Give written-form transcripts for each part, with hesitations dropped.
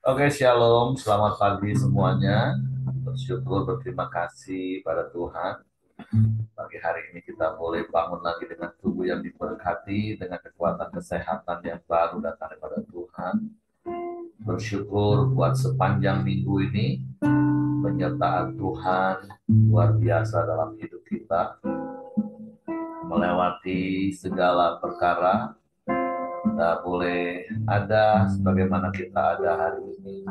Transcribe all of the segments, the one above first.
Oke, shalom. Selamat pagi semuanya. Bersyukur, berterima kasih pada Tuhan. Pagi hari ini kita boleh bangun lagi dengan tubuh yang diberkati, dengan kekuatan kesehatan yang baru datang daripada Tuhan. Bersyukur buat sepanjang minggu ini, penyertaan Tuhan luar biasa dalam hidup kita. Melewati segala perkara, kita boleh ada sebagaimana kita ada hari ini.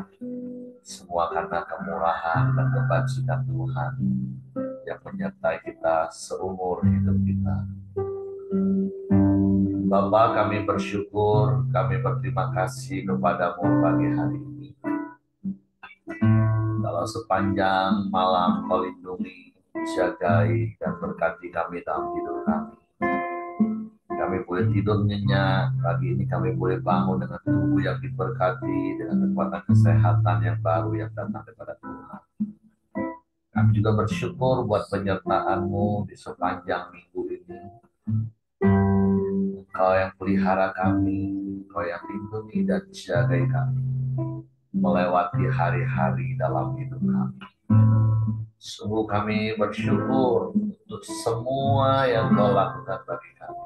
Semua karena kemurahan dan kebajikan Tuhan yang menyertai kita seumur hidup kita. Bapa, kami bersyukur, kami berterima kasih kepadamu pagi hari ini. Kalau sepanjang malam kau lindungi, jagai, dan berkati kami dalam hidup kami. Kami boleh tidur nyenyak, pagi ini kami boleh bangun dengan tubuh yang diberkati, dengan kekuatan kesehatan yang baru yang datang daripada Tuhan. Kami juga bersyukur buat penyertaan-Mu di sepanjang minggu ini. Engkau yang pelihara kami, Engkau yang lindungi dan jagai kami, melewati hari-hari dalam hidup kami. Sungguh kami bersyukur untuk semua yang Kau lakukan bagi kami.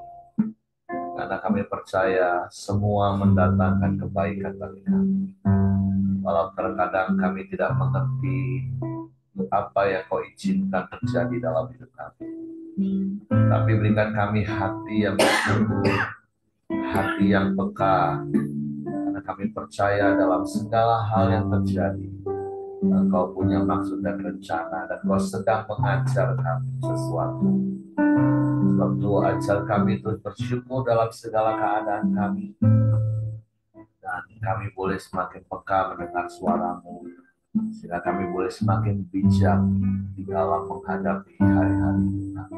Karena kami percaya semua mendatangkan kebaikan bagi kami. Walau terkadang kami tidak mengerti apa yang Kau izinkan terjadi dalam hidup kami. Tapi berikan kami hati yang bersyukur, hati yang peka, karena kami percaya dalam segala hal yang terjadi, Engkau punya maksud dan rencana, dan Kau sedang mengajar kami sesuatu. Sebab itu ajar kami terus bersyukur dalam segala keadaan kami, dan kami boleh semakin peka mendengar suara-Mu, sehingga kami boleh semakin bijak di dalam menghadapi hari-hari kita.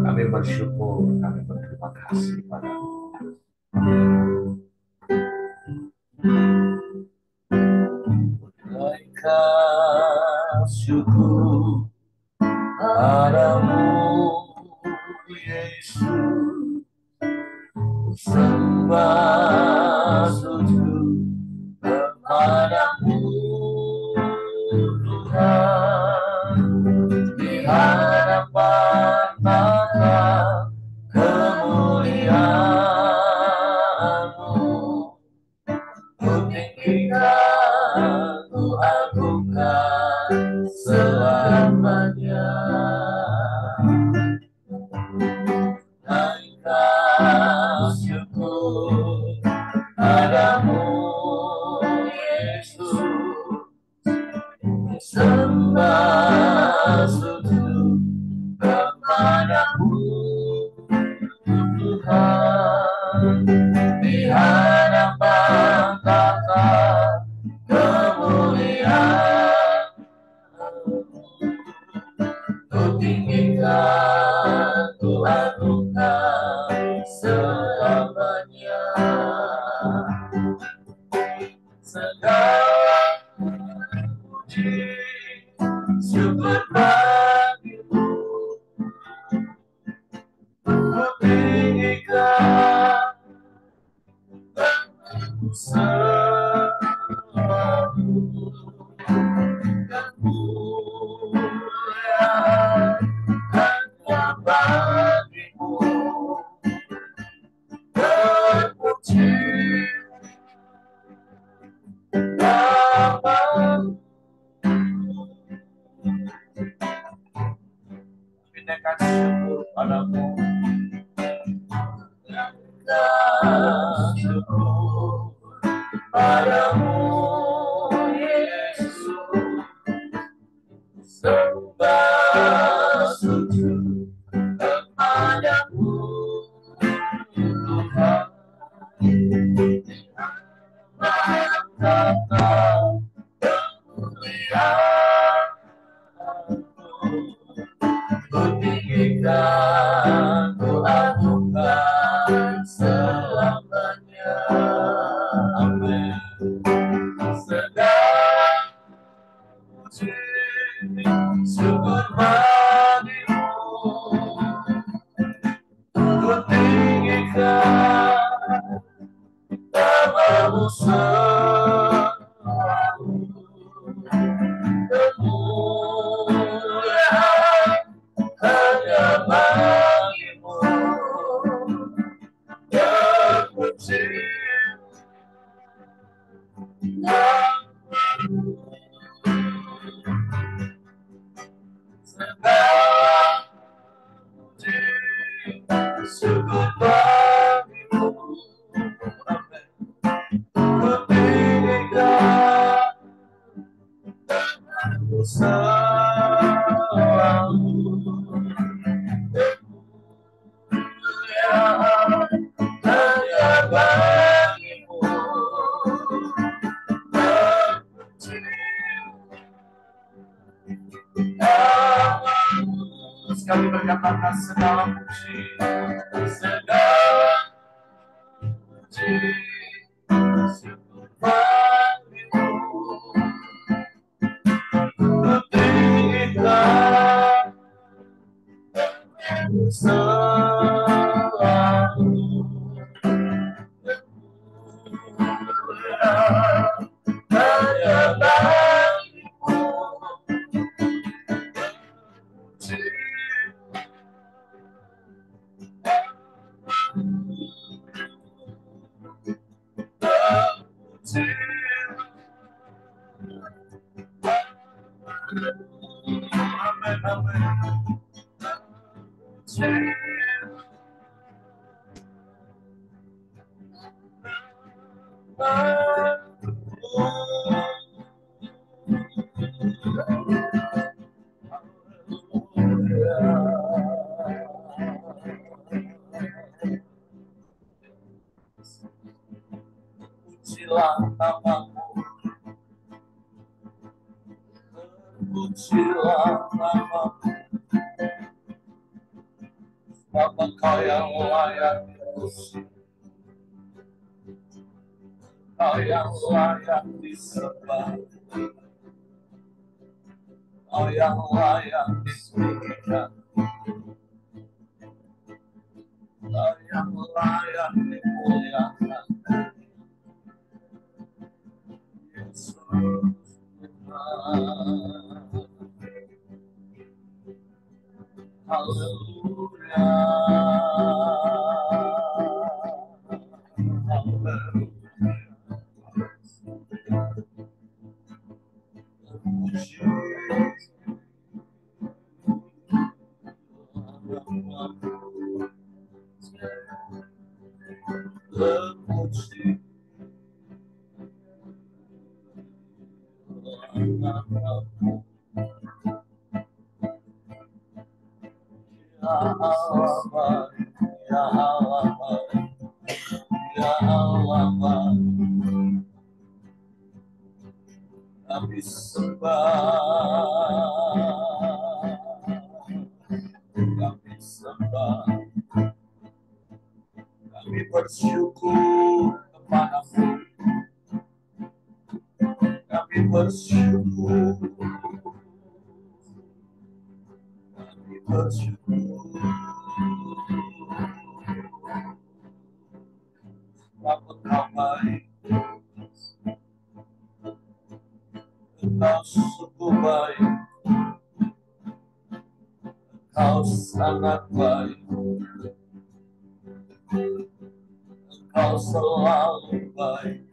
Kami bersyukur, kami berterima kasih padamu. Berikan syukur padamu, Yesus. Sembah sujud kepadamu, Tuhan. Di hadapan Bapa kemuliaan-Mu, ku tinggikan, ku agungkan selamanya. Naikkan syukur padamu, Yesus. Sembah sujud kepadamu, Tuhan. Di hadapan Bapa kemuliaan, ku tinggikan, ku agungkan selamanya. Segala puji syukur bagimu, ku tinggikan selalu, kemuliaan hanya bagimu, terpuji Bapa. Naikkan syukur padamu, naikkan syukur padamu, Yesus. Sembah sujud kepadamu, Tuhan. Kata kemuliaan, ku tinggikan, ku agungkan selamanya. Amin. Segala puji syukur bagimu, ku tinggikan namamu selalu. Syukur bagimu, amin. Ketika aku selalu hanya bagimu. Sekali berkata segala puji, syukur bagimu. Ketika selalu hanya bagimu. Amen, amen. Pujilah namamu, pujilah namamu, Bapa Kau yang layak dipuji, Kau yang layak disembah, Kau yang layak ditinggikan, Kau yang layak dimuliakan. Yesus, haleluya, haleluya. Terpuji, ya Allah baik, ya Allah baik, ya Allah baik. Kami sembah, kami sembah, kami bersyukur kepadamu, kami bersyukur, kami bersyukur. Bapa Kau baik, Engkau sungguh baik, Engkau sangat baik, Engkau selalu baik,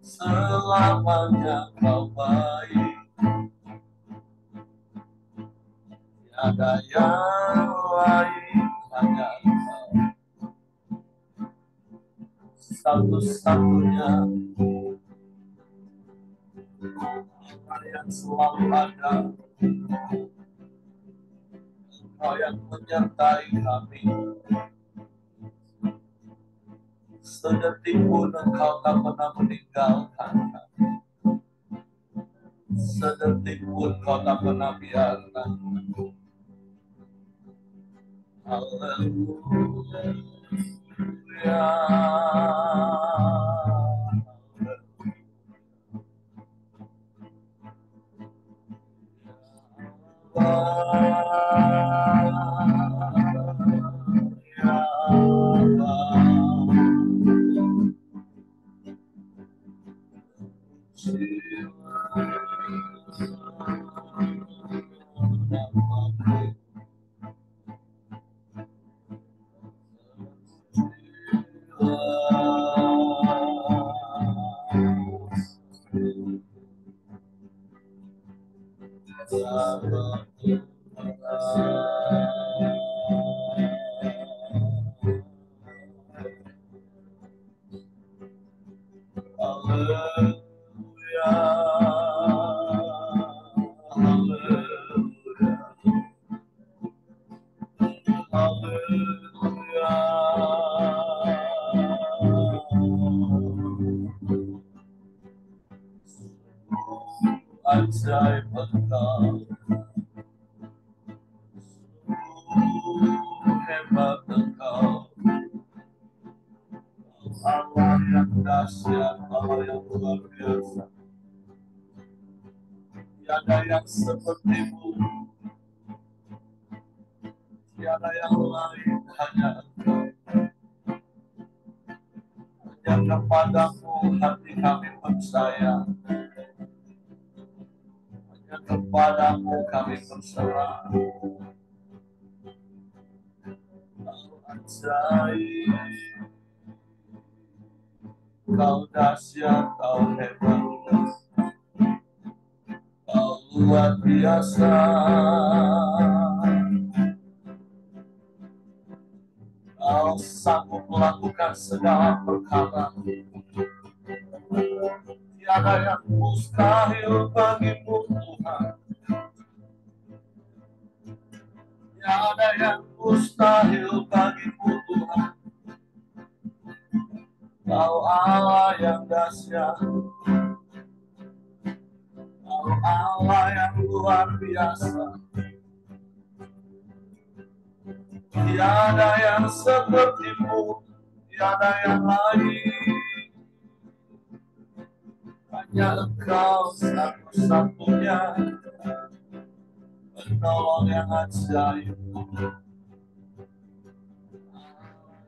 selamanya Kau baik, tiada yang lain, hanya Kau, satu-satunya yang selalu ada. Engkau yang menyertai kami, sedetik pun Engkau tak pernah meninggalkan kami, sedetik pun Kau tak pernah biarkan. Haleluya, ajaib Engkau, hebat Engkau, Allah yang dahsyat, Allah yang luar biasa. Tiada yang seperti-Mu, tiada yang lain, hanya Engkau. Hanya kepada-Mu hati kami percaya, hanya kepada-Mu kami berserah. Kau ajaib, Kau dahsyat, Kau hebat, Kau luar biasa. Kau sanggup melakukan segala perkara. Tiada yang mustahil bagi-Mu Tuhan. Tiada yang mustahil bagi-Mu Tuhan. Kau Allah yang dahsyat, Kau Allah yang luar biasa. Tiada yang seperti-Mu, tiada yang lain. Hanya Engkau satu-satunya penolong yang ajaib,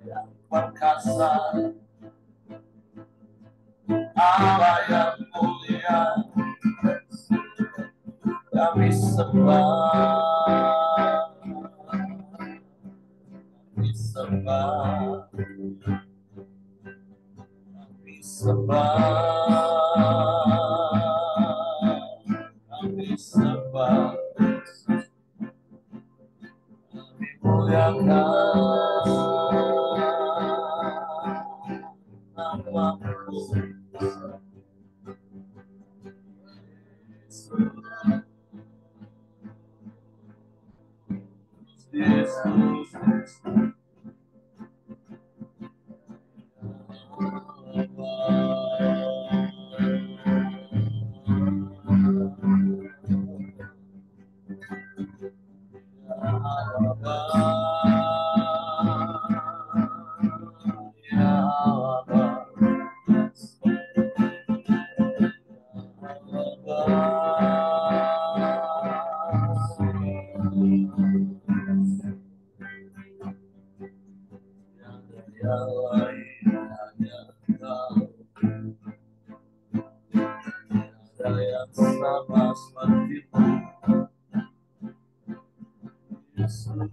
yang perkasa, Allah yang mulia. Kami sembah, kami sembah, kami sembah, kami sembah, kami muliakan nama-Mu. Yesus, yang lain hanya Engkau. Tiada yang sama seperti-Mu, Yesus.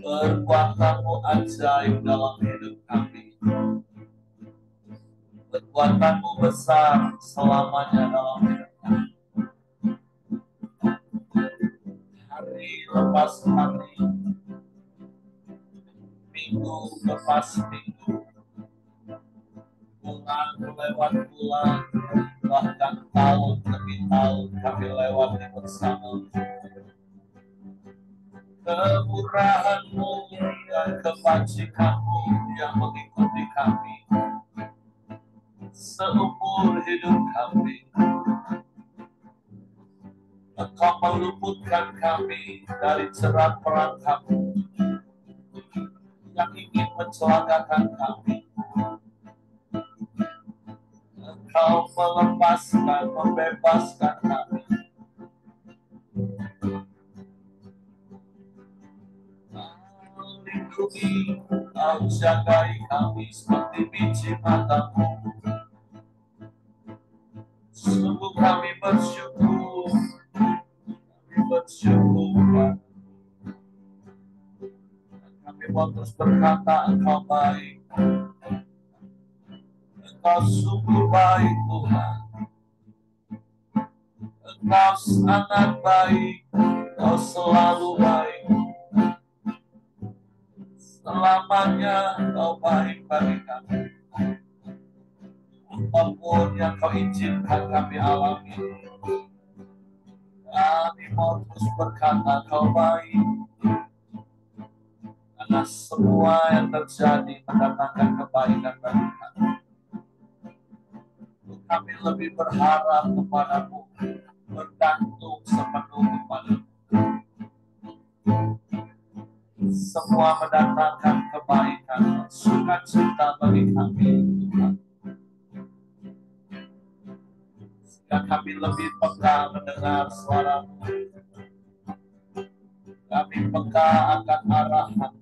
Perbuatan-Mu ajaib dalam hidup kami. Perbuatan-Mu besar selamanya dalam hidup kami. Hari lepas hari, minggu lepas minggu, bulan lewat bulan, bahkan tahun demi tahun kami lewati bersama. Kemurahan-Mu dan kebajikan-Mu yang mengikuti kami seumur hidup kami. Engkau meluputkan kami dari jerat perangkap-Mu yang ingin mencelakakan kami. Engkau melepaskan, membebaskan kami. Lindungi, Kau jagai kami seperti biji mata-Mu. Sungguh kami bersyukur, kami mau terus berkata Engkau baik, Engkau sungguh baik Tuhan, Engkau sangat baik, Engkau selalu baik, selamanya Engkau baik bagi kami. Apapun yang Kau izinkan kami alami, kami mau terus berkata Kau baik, karena Biarlah semua yang terjadi mendatangkan kebaikan bagi kami. Kami lebih berharap kepadamu, bergantung sepenuh kepadamu. Semua mendatangkan kebaikan, sukacita bagi kami, Tuhan. Sehingga kami lebih peka mendengar suara-Mu. Kami peka akan arahan.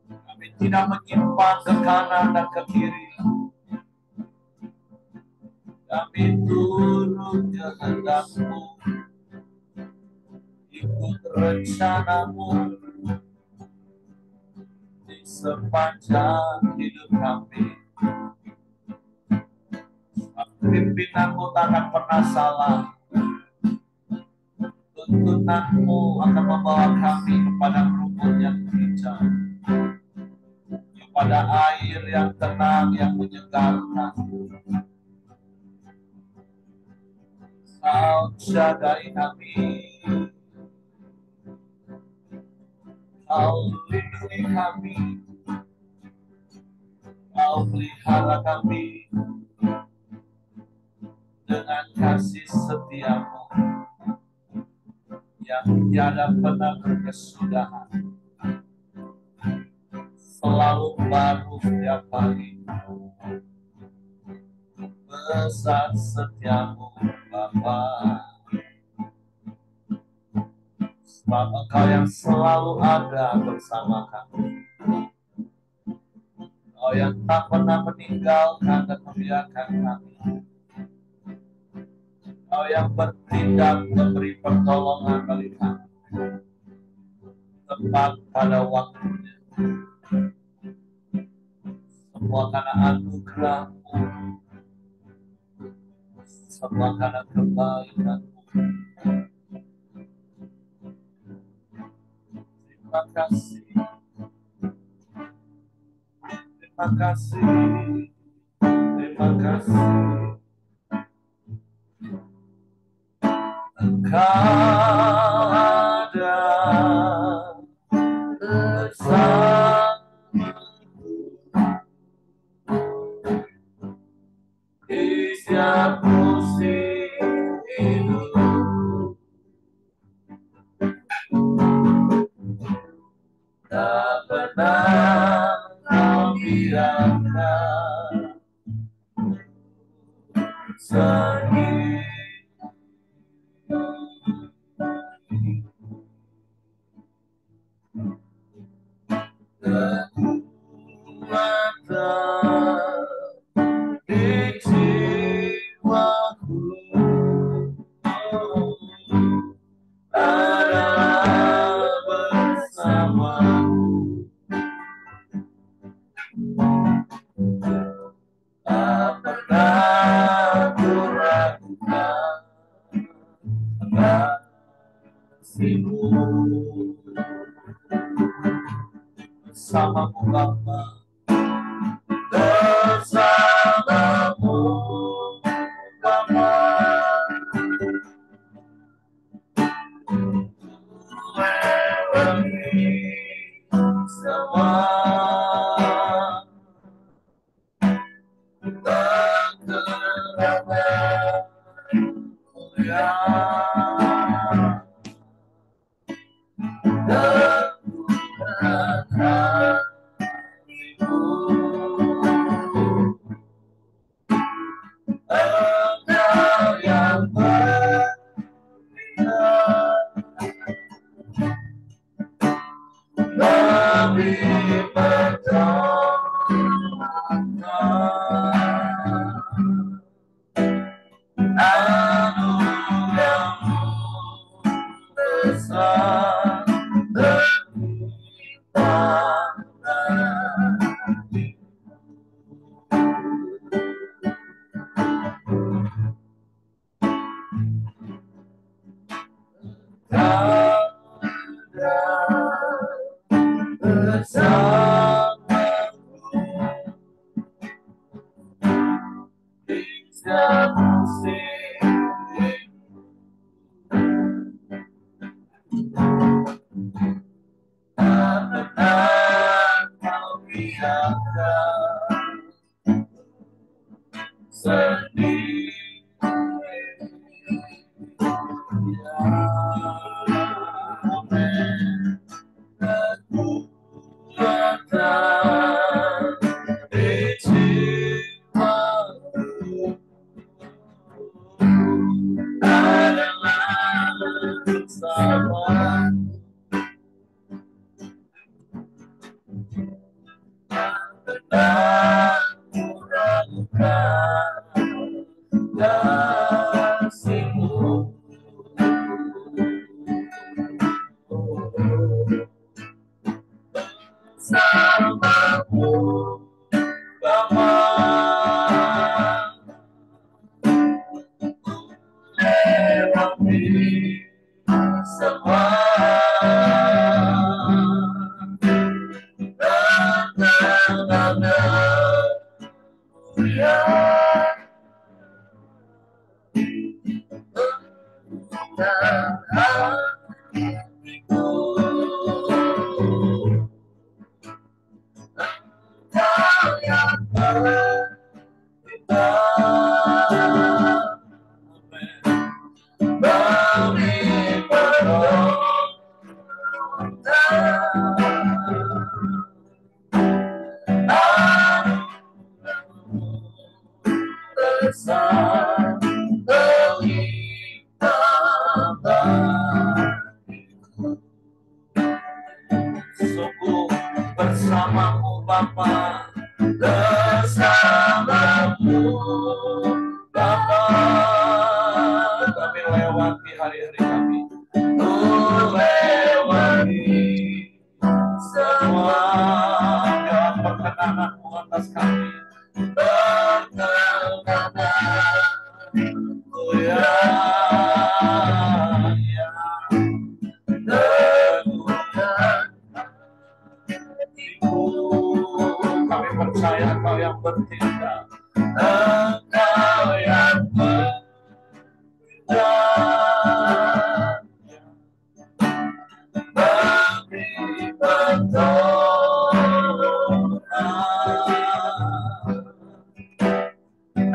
Kami tidak menyimpang ke kanan dan ke kiri. Kami turut kehendak-Mu, ikut rencana-Mu di sepanjang hidup kami. Pimpinanmu tak akan pernah salah. Tuntunan-Mu akan membawa kami kepada rumput yang hijau, kepada air yang tenang, yang menyegarkan. Kau jagai kami, Kau lindungi kami, Kau pelihara kami dengan kasih setia-Mu yang tiada pernah berkesudahan, selalu baru setiap pagi. Besar setia-Mu, Bapa, sebab Engkau yang selalu ada bersama kami. Engkau yang tak pernah meninggalkan dan membiarkan kami. Engkau yang bertindak memberi pertolongan bagi kami tepat pada waktunya. Semua karena anugerah-Mu, semua karena kebaikan-Mu. Terima kasih, terima kasih, terima kasih. Engkau ada bersamaku di setiap musim hidup. Tak pernah Kau biarkan sendiri. Kekuatan di jiwaku adalah bersamamu. Tak pernah ku ragukan kasih-Mu. Bersamamu Bapa, bersamamu Bapa, lewati semua kegelapan mulia. Engkau yang lebih berdoa anugerah-Mu Sungguh bersamamu Bapa, bersamamu Bapa, kami lewati hari-hari kami, lewati semua dalam perkenananmu atas kami, perkenananmu ya. Kami percaya Engkau yang bertindak, Engkau yang bertindak, beri pertolongan,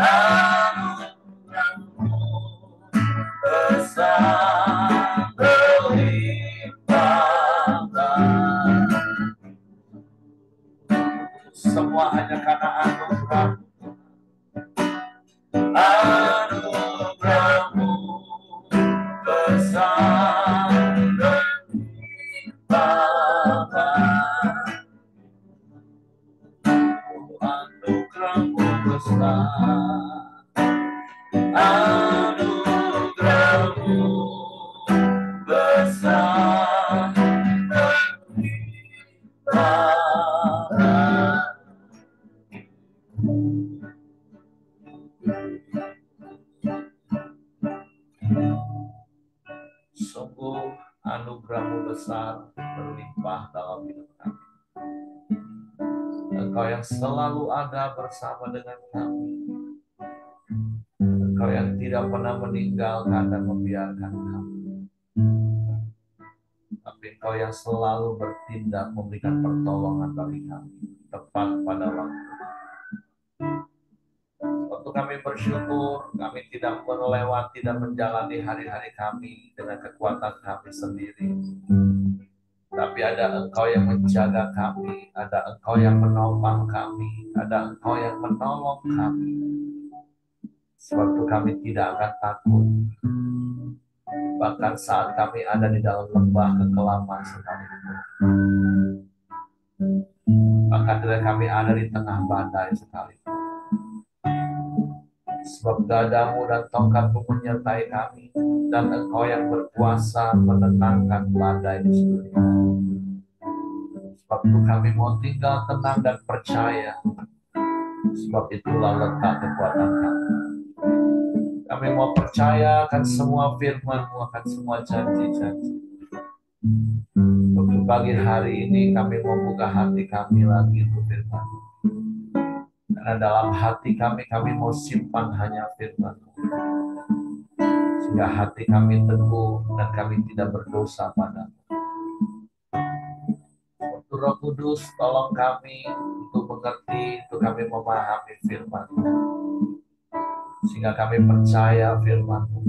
anugerah-Mu besar berlimpah. Semua hanya karena anugerah-Mu, anugerah-Mu besar berlimpah. Anugerah-Mu besar, anugerah-Mu besar berlimpah. Sungguh anugerah-Mu besar berlimpah dalam hidup kami. Engkau yang selalu ada bersama dengan kami. Engkau yang tidak pernah meninggalkan dan membiarkan kami. Tapi Engkau yang selalu bertindak memberikan pertolongan bagi kami tepat pada waktu. Waktu kami bersyukur, kami tidak melewati dan menjalani hari-hari kami dengan kekuatan kami sendiri. Tapi ada Engkau yang menjaga kami, ada Engkau yang menopang kami, ada Engkau yang menolong kami. Sebab itu kami tidak akan takut. Bahkan saat kami ada di dalam lembah kekelaman sekalipun. Bahkan ketika kami ada di tengah badai sekalipun. Sebab gadamu dan tongkatmu menyertai kami, dan Engkau yang berkuasa menenangkan badai di sekeliling kami. Sebab itu kami mau tinggal tenang dan percaya. Sebab itulah letak kekuatan kami. Kami mau percaya akan semua firman-Mu, akan semua janji-janji. Untuk pagi hari ini kami mau buka hati kami lagi untuk firman-Mu. Karena dalam hati kami mau simpan hanya firman-Mu. Sehingga hati kami teguh dan kami tidak berdosa padamu. Untuk Roh Kudus, tolong kami untuk mengerti, untuk kami memahami firman-Mu. Sehingga kami percaya firman-Mu.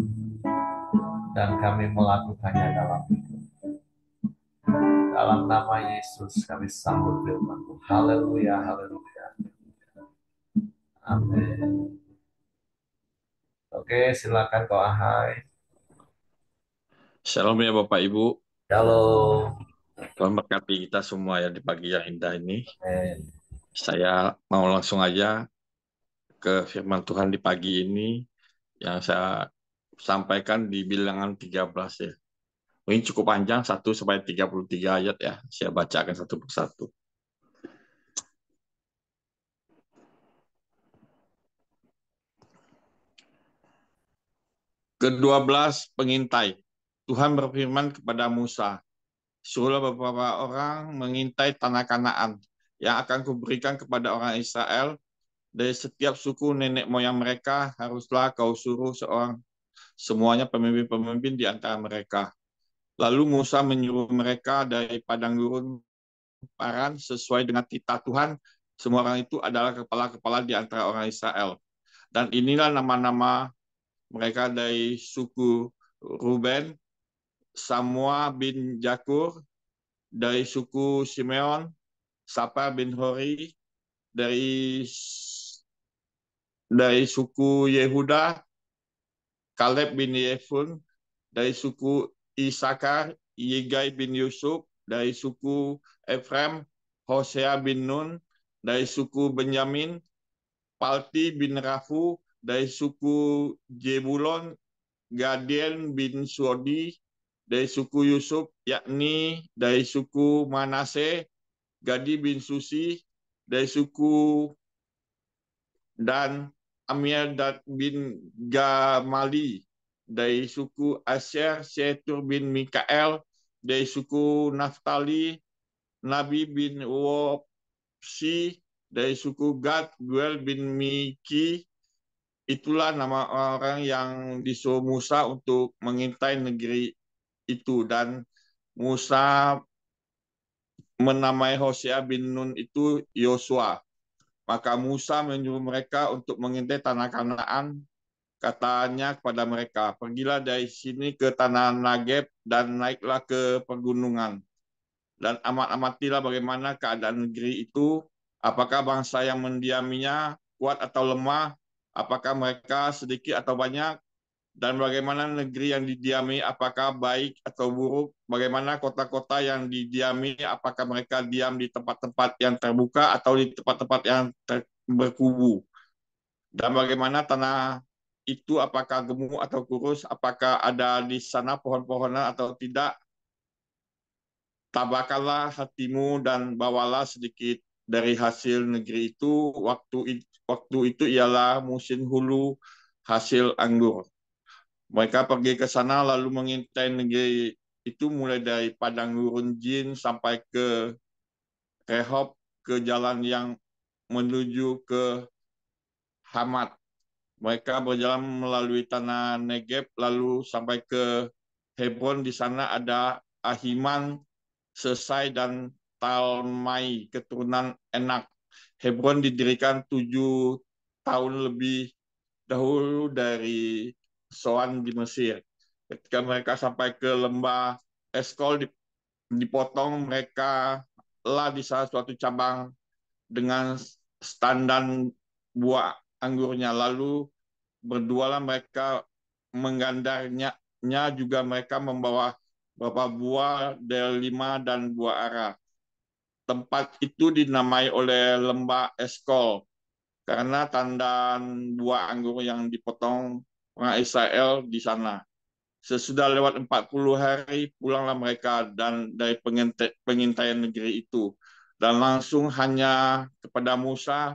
dan kami melakukannya dalam hidup. Dalam nama Yesus kami sambut firman. Haleluya, haleluya. Amin. Oke, silakan Ko Ahai. Shalom ya Bapak Ibu, Halo. Tuhan berkati kita semua ya di pagi yang indah ini. Amin. Saya mau langsung aja ke firman Tuhan di pagi ini yang saya sampaikan di bilangan 13 ya. Ini cukup panjang, 1 sampai 33 ayat ya. Saya bacakan satu persatu. Ke-12 pengintai. Tuhan berfirman kepada Musa, suruhlah beberapa orang mengintai tanah Kanaan yang akan kuberikan kepada orang Israel. Dari setiap suku nenek moyang mereka haruslah kau suruh seorang semuanya pemimpin-pemimpin di antara mereka. Lalu Musa menyuruh mereka dari padang gurun Paran sesuai dengan titah Tuhan. Semua orang itu adalah kepala-kepala di antara orang Israel. Dan inilah nama-nama mereka dari suku Ruben, Samua bin Jakur, dari suku Simeon, Sapa bin Hori, dari suku Yehuda, Kaleb bin Yefun, dari suku Isakar, Yigai bin Yusuf, dari suku Efrem, Hosea bin Nun, dari suku Benyamin, Palti bin Rafu, dari suku Jebulon, Gadiel bin Suodi, dari suku Yusuf, yakni dari suku Manase, Gadi bin Susi, dari suku dan Amir bin Gamali, dari suku Asher, Setur bin Mikael, dari suku Naftali, Nabi bin Wopsi, dari suku Gad, Guel bin Miki. Itulah nama orang yang disuruh Musa untuk mengintai negeri itu. Dan Musa menamai Hosea bin Nun itu Yosua. Maka Musa menyuruh mereka untuk mengintai tanah Kanaan. Katanya kepada mereka, pergilah dari sini ke tanah Negeb dan naiklah ke pegunungan. Dan amat-amatilah bagaimana keadaan negeri itu, apakah bangsa yang mendiaminya kuat atau lemah, apakah mereka sedikit atau banyak, dan bagaimana negeri yang didiami, apakah baik atau buruk, bagaimana kota-kota yang didiami, apakah mereka diam di tempat-tempat yang terbuka atau di tempat-tempat yang berkubu, dan bagaimana tanah itu apakah gemuk atau kurus, apakah ada di sana pohon-pohonan atau tidak. Tabahkanlah hatimu dan bawalah sedikit dari hasil negeri itu. Waktu itu ialah musim hulu hasil anggur. Mereka pergi ke sana lalu mengintai negeri itu mulai dari padang gurun Jin sampai ke Rehob, ke jalan yang menuju ke Hamat. Mereka berjalan melalui tanah Negeb lalu sampai ke Hebron. Di sana ada Ahiman, Sesai, dan Talmai, keturunan Enak. Hebron didirikan 7 tahun lebih dahulu dari Soan di Mesir. Ketika mereka sampai ke lembah Eskol, dipotong mereka lah di salah suatu cabang dengan standar buah anggurnya. Lalu berdualah mereka menggandarnya, juga mereka membawa beberapa buah delima dan buah ara. Tempat itu dinamai oleh lembah Eskol karena tandan buah anggur yang dipotong orang Israel di sana. Sesudah lewat 40 hari, pulanglah mereka dan dari pengintaian negeri itu. Dan langsung hanya kepada Musa,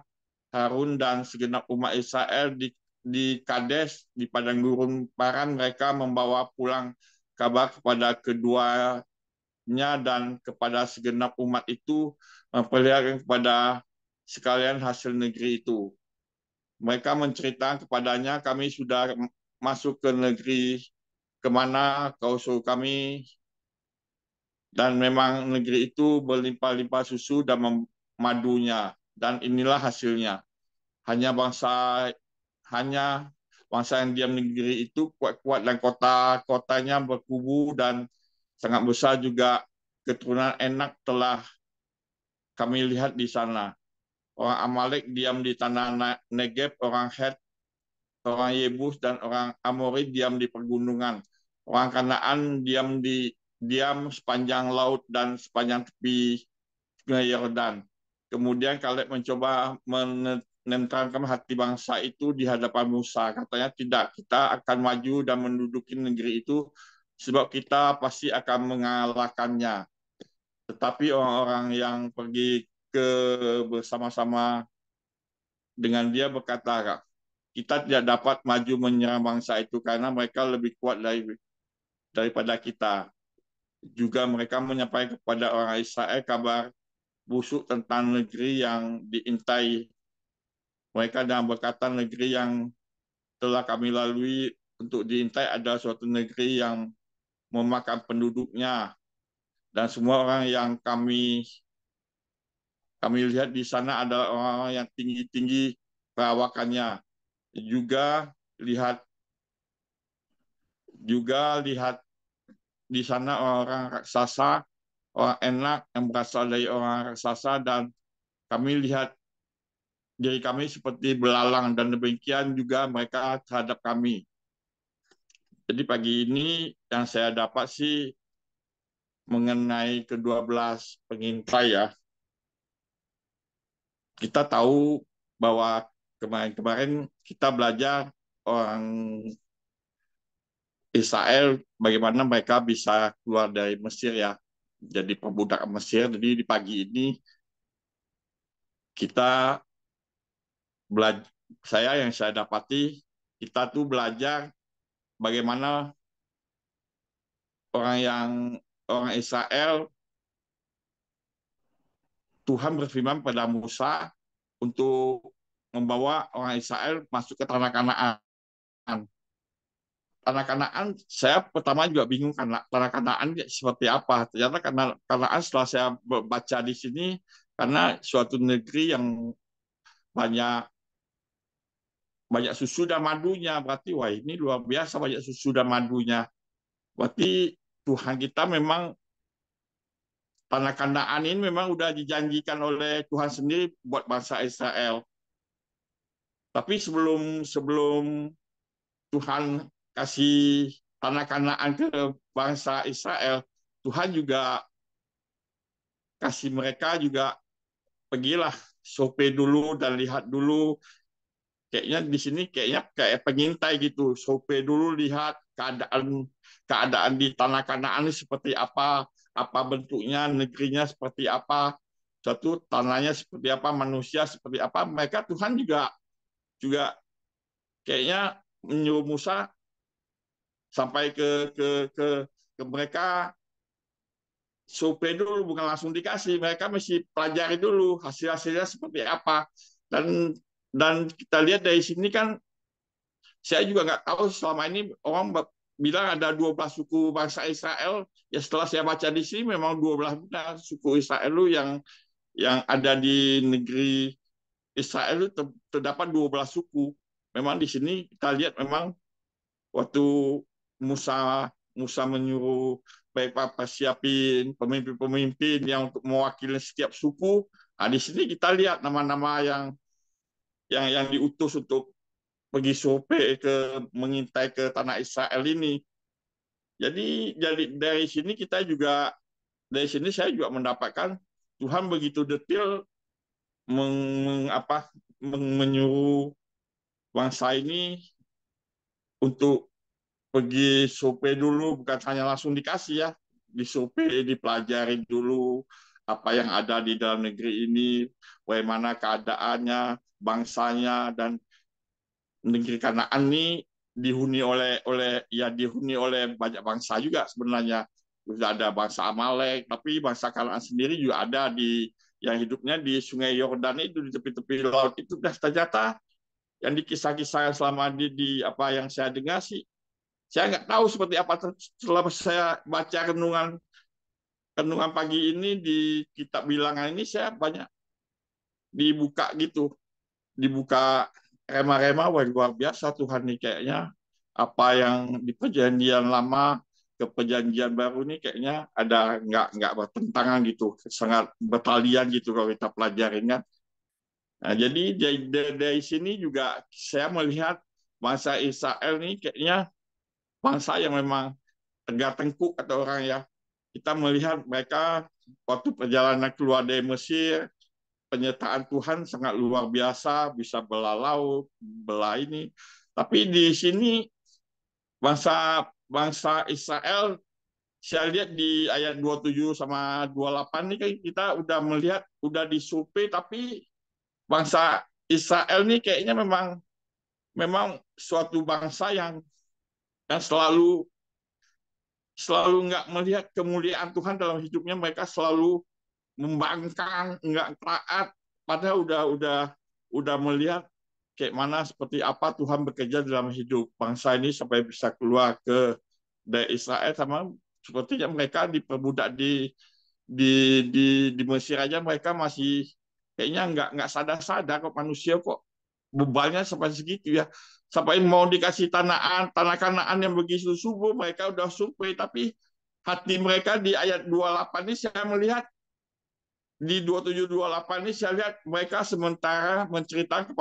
Harun, dan segenap umat Israel di Kades, di padang gurun Paran, mereka membawa pulang kabar kepada keduanya dan kepada segenap umat itu, memperlihatkan kepada sekalian hasil negeri itu. Mereka menceritakan kepadanya, kami sudah masuk ke negeri kemana kau suruh kami, dan memang negeri itu berlimpah-limpah susu dan madunya, dan inilah hasilnya. Hanya bangsa hanya bangsa yang diam di negeri itu kuat-kuat dan kota-kotanya berkubu dan sangat besar juga. Keturunan Enak telah kami lihat di sana. Orang Amalek diam di tanah Negeb, orang Het, orang Yebus dan orang Amori diam di pergunungan. Orang Kanaan diam sepanjang laut dan sepanjang tepi Sungai Yordan. Kemudian Kaleb mencoba menenteramkan hati bangsa itu di hadapan Musa. Katanya, tidak, kita akan maju dan menduduki negeri itu sebab kita pasti akan mengalahkannya. Tetapi orang-orang yang pergi ke bersama-sama dengan dia berkata, kita tidak dapat maju menyerang bangsa itu karena mereka lebih kuat daripada kita. Juga mereka menyampaikan kepada orang Israel kabar busuk tentang negeri yang diintai mereka dan berkata, negeri yang telah kami lalui untuk diintai adalah suatu negeri yang memakan penduduknya, dan semua orang yang kami lihat di sana adalah orang-orang yang tinggi-tinggi perawakannya. Juga lihat lihat di sana orang raksasa, orang Enak yang berasal dari orang raksasa, dan kami lihat diri kami seperti belalang, dan demikian juga mereka terhadap kami. Jadi pagi ini yang saya dapat sih mengenai ke-12 pengintai ya. Kita tahu bahwa kemarin-kemarin kita belajar orang Israel bagaimana mereka bisa keluar dari Mesir ya. Jadi perbudakan Mesir. Jadi di pagi ini kita belajar, saya dapati kita tuh belajar bagaimana orang Israel, Tuhan berfirman pada Musa untuk membawa orang Israel masuk ke tanah Kanaan. Tanah Kanaan, saya pertama juga bingung karena tanah Kanaan seperti apa. Ternyata karena Kanaan setelah saya baca di sini, karena suatu negeri yang banyak banyak susu dan madunya. Berarti wah, ini luar biasa banyak susu dan madunya. Berarti Tuhan kita memang, tanah Kanaan ini memang udah dijanjikan oleh Tuhan sendiri buat bangsa Israel. Tapi sebelum sebelum Tuhan kasih tanah Kanaan ke bangsa Israel, Tuhan juga kasih mereka juga, pergilah survei dulu dan lihat dulu. Kayaknya di sini kayaknya kayak pengintai gitu, survei dulu, lihat keadaan di tanah Kanaan ini seperti apa bentuknya, negerinya seperti apa, satu tanahnya seperti apa, manusia seperti apa. Mereka Tuhan juga juga kayaknya menyuruh Musa sampai ke mereka, survei dulu, bukan langsung dikasih. Mereka mesti pelajari dulu hasil-hasilnya seperti apa. Dan kita lihat dari sini kan, saya juga nggak tahu selama ini orang bilang ada 12 suku bangsa Israel. Ya setelah saya baca di sini memang 12 benar suku Israel itu yang ada di negeri Israel itu terdapat 12 suku. Memang di sini kita lihat memang waktu Musa Musa menyuruh baik persiapin pemimpin-pemimpin yang untuk mewakili setiap suku. Nah, di sini kita lihat nama-nama yang diutus untuk pergi survei mengintai ke tanah Israel ini. Jadi dari sini saya juga mendapatkan Tuhan begitu detail menyuruh bangsa ini untuk pergi survei dulu, bukan hanya langsung dikasih ya, disurvei, dipelajari dulu apa yang ada di dalam negeri ini, bagaimana keadaannya, bangsanya, dan negeri Kanaan ini dihuni oleh banyak bangsa juga sebenarnya. Sudah ada bangsa Amalek, tapi bangsa Kanaan sendiri juga ada yang hidupnya di Sungai Yordan itu, di tepi-tepi laut itu. Dan ternyata yang dikisah-kisahkan selama di apa yang saya dengar sih, saya nggak tahu seperti apa. Setelah saya baca renungan pagi ini di kitab Bilangan ini, saya banyak dibuka gitu, dibuka remah-remah, wah luar biasa Tuhan nih kayaknya. Apa yang di perjanjian lama ke perjanjian baru nih kayaknya ada nggak bertentangan gitu, sangat bertalian gitu kalau kita pelajarin kan. Nah, jadi dari sini juga saya melihat bangsa Israel nih kayaknya bangsa yang memang tegak tengkuk kata orang ya. Kita melihat mereka waktu perjalanan keluar dari Mesir, penyertaan Tuhan sangat luar biasa, bisa belah laut, belah ini. Tapi di sini bangsa bangsa Israel, saya lihat di ayat 27 sama 28 ini kan kita udah melihat, udah disurvei, tapi bangsa Israel ini kayaknya memang memang suatu bangsa yang selalu selalu nggak melihat kemuliaan Tuhan dalam hidupnya. Mereka selalu membangkang, nggak taat, padahal udah melihat kayak mana seperti apa Tuhan bekerja dalam hidup bangsa ini sampai bisa keluar ke dari Israel. Sama sepertinya mereka diperbudak di Mesir aja, mereka masih kayaknya nggak sadar-sadar kok manusia kok bebannya sampai segitu ya, sampai mau dikasih tanah Kanaan yang begitu subur mereka udah survei, tapi hati mereka di ayat 28 ini saya melihat, di 27-28 ini saya lihat mereka sementara menceritakan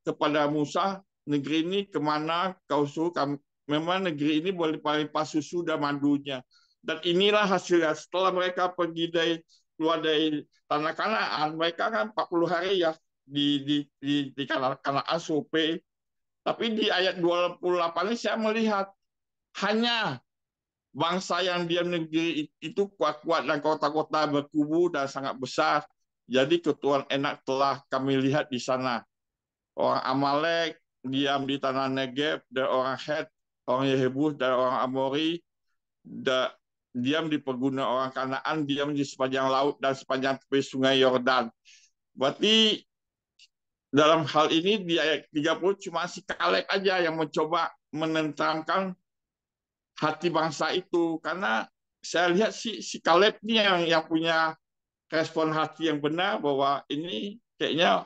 kepada Musa, negeri ini kemana kau suruh kami, memang negeri ini boleh melimpah susu dan madunya. Dan inilah hasilnya setelah mereka pergi keluar dari tanah Kanaan, mereka kan 40 hari ya di Kanaan survei. Tapi di ayat 28 ini saya melihat hanya bangsa yang diam negeri itu kuat-kuat dan kota-kota berkubu dan sangat besar. Jadi ketuaan enak telah kami lihat di sana. Orang Amalek diam di tanah Negeb, dan orang Het, orang Yehebus, dan orang Amori diam di pergunungan, orang Kanaan diam di sepanjang laut dan sepanjang tepi sungai Yordan. Berarti dalam hal ini di ayat 30 cuma si Kaleb aja yang mencoba menentangkan hati bangsa itu, karena saya lihat si Kaleb ini yang punya respon hati yang benar bahwa ini kayaknya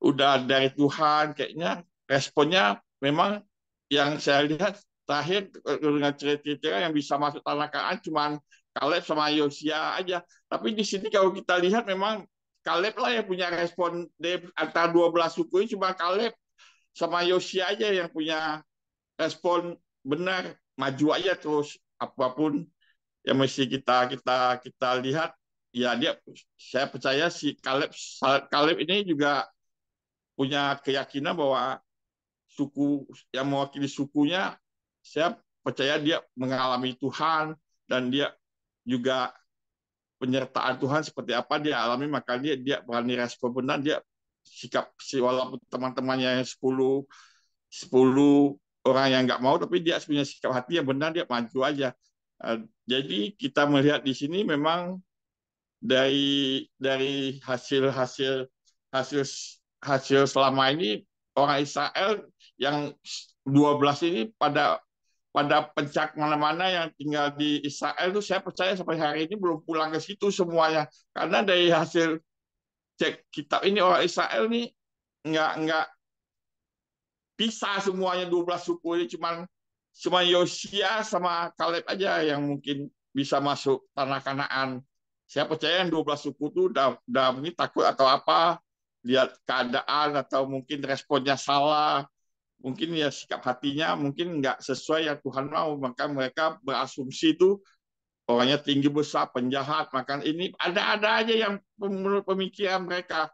udah dari Tuhan, kayaknya responnya memang yang saya lihat terakhir dengan cerita-cerita yang bisa masuk tanah Kanaan cuma Kaleb sama Yosia aja. Tapi di sini kalau kita lihat memang Kaleb lah yang punya respon dari antara 12 suku ini, cuma Kaleb sama Yosia aja yang punya respon benar, maju aja terus apapun yang mesti kita lihat ya dia. Saya percaya si Kaleb ini juga punya keyakinan bahwa suku yang mewakili sukunya, saya percaya dia mengalami Tuhan dan dia juga penyertaan Tuhan seperti apa dia alami, maka dia berani respon benar, dia sikap walaupun teman-temannya yang 10 orang yang nggak mau, tapi dia punya sikap hati yang benar, dia maju aja. Jadi kita melihat di sini memang dari hasil hasil hasil selama ini orang Israel yang 12 ini pada pencak mana-mana yang tinggal di Israel itu, saya percaya sampai hari ini belum pulang ke situ semuanya, karena dari hasil cek kitab ini orang Israel ini nggak bisa semuanya 12 suku ini, cuma Yosia sama Kaleb aja yang mungkin bisa masuk tanah Kanaan. Saya percaya yang 12 suku itu udah mungkin takut atau apa, lihat keadaan atau mungkin responnya salah, mungkin ya sikap hatinya mungkin nggak sesuai yang Tuhan mau, maka mereka berasumsi itu orangnya tinggi besar, penjahat, makan ini, ada aja yang menurut pemikiran mereka.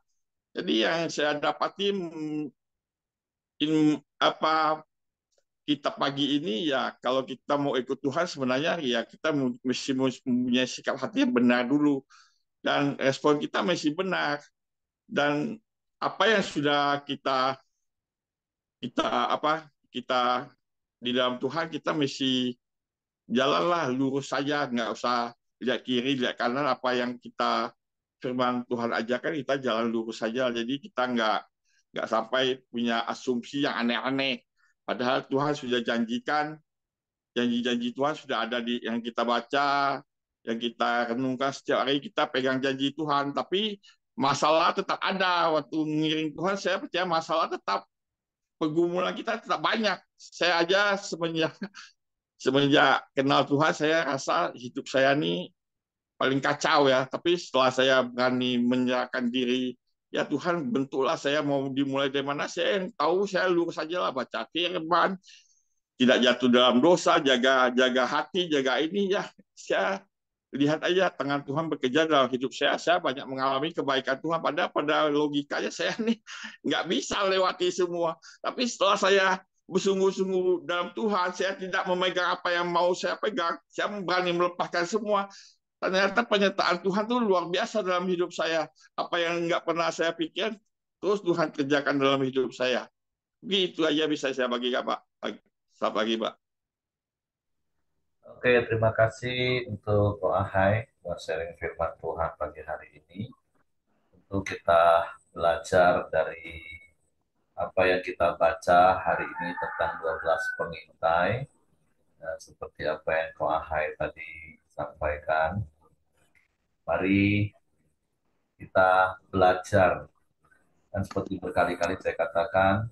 Jadi yang saya dapati apa kita pagi ini ya, kalau kita mau ikut Tuhan sebenarnya ya kita mesti mempunyai sikap hati yang benar dulu, dan respon kita mesti benar, dan apa yang sudah kita kita apa kita di dalam Tuhan, kita mesti jalanlah lurus saja, nggak usah lihat kiri lihat kanan. Apa yang kita firman Tuhan ajarkan, kita jalan lurus saja. Jadi kita nggak sampai punya asumsi yang aneh-aneh, padahal Tuhan sudah janjikan, janji-janji Tuhan sudah ada di yang kita baca, yang kita renungkan setiap hari, kita pegang janji Tuhan. Tapi masalah tetap ada. Waktu ngiring Tuhan, saya percaya masalah tetap, pergumulan kita tetap banyak. Saya aja semenjak semenjak kenal Tuhan, saya rasa hidup saya ini paling kacau ya. Tapi setelah saya berani menyerahkan diri, ya Tuhan bentuklah saya mau dimulai dari mana, saya yang tahu saya lurus saja lah, baca firman, tidak jatuh dalam dosa, jaga jaga hati, jaga ini ya. Saya lihat aja tangan Tuhan bekerja dalam hidup saya. Saya banyak mengalami kebaikan Tuhan. Pada logikanya saya nih nggak bisa lewati semua. Tapi setelah saya bersungguh-sungguh dalam Tuhan, saya tidak memegang apa yang mau saya pegang. Saya berani melepaskan semua. Ternyata penyertaan Tuhan itu luar biasa dalam hidup saya. Apa yang nggak pernah saya pikir, terus Tuhan kerjakan dalam hidup saya. Gitu aja bisa saya bagi Pak. Selamat pagi, Pak. Oke, terima kasih untuk Ko Ahai buat sharing firman Tuhan pagi hari ini. Untuk kita belajar dari apa yang kita baca hari ini tentang 12 pengintai. Nah, seperti apa yang Ko Ahai tadi sampaikan, mari kita belajar. Dan seperti berkali-kali saya katakan,